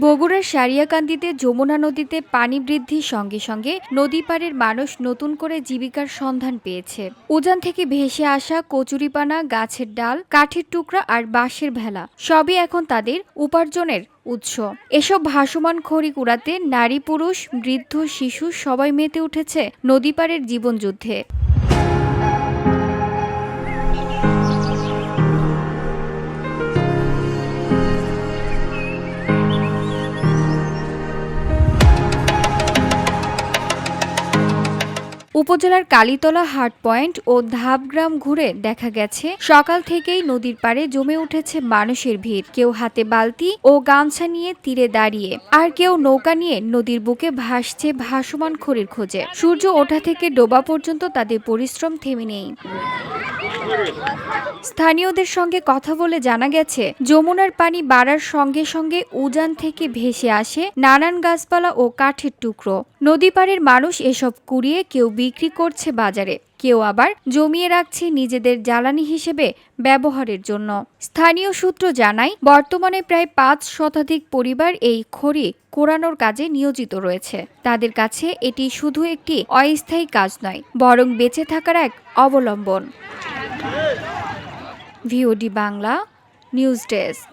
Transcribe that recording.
বগুড়ার সারিয়াকান্দিতে যমুনা নদীতে পানি বৃদ্ধির সঙ্গে সঙ্গে নদী পাড়ের মানুষ নতুন করে জীবিকার সন্ধান পেয়েছে। উজান থেকে ভেসে আসা কচুরিপানা, গাছের ডাল, কাঠের টুকরা আর বাঁশের ভেলা সবই এখন তাদের উপার্জনের উৎস। এসব ভাসমান খড়ি কুড়াতে নারী, পুরুষ, বৃদ্ধ, শিশু সবাই মেতে উঠেছে নদী পাড়ের জীবনযুদ্ধে। উপজেলার কালীতলা হাট পয়েন্ট ও ধাপগ্রাম ঘুরে দেখা গেছে সকাল থেকেই নদীর পাড়ে জমে উঠেছে মানুষের ভিড়। কেউ হাতে বালতি ও গামছা নিয়ে তীরে দাঁড়িয়ে, আর কেউ নৌকা নিয়ে নদীর বুকে ভাসছে ভাসমান খড়ির খোঁজে। সূর্য ওঠা থেকে ডোবা পর্যন্ত তাদের পরিশ্রম থেমে নেই। স্থানীয়দের সঙ্গে কথা বলে জানা গেছে, যমুনার পানি বাড়ার সঙ্গে সঙ্গে উজান থেকে ভেসে আসে নানান গাছপালা ও কাঠের টুকরো। নদী পাড়ের মানুষ এসব কুড়িয়ে কেউ বিক্রি করছে বাজারে, কেউ আবার জমিয়ে রাখছে নিজেদের জ্বালানি হিসেবে ব্যবহারের জন্য। স্থানীয় সূত্র জানায়, বর্তমানে প্রায় ৫ শতাধিক পরিবার এই খড়ি কোরানোর কাজে নিয়োজিত রয়েছে। তাদের কাছে এটি শুধু একটি অস্থায়ী কাজ নয়, বরং বেঁচে থাকার এক অবলম্বন। VOD Bangla news desk.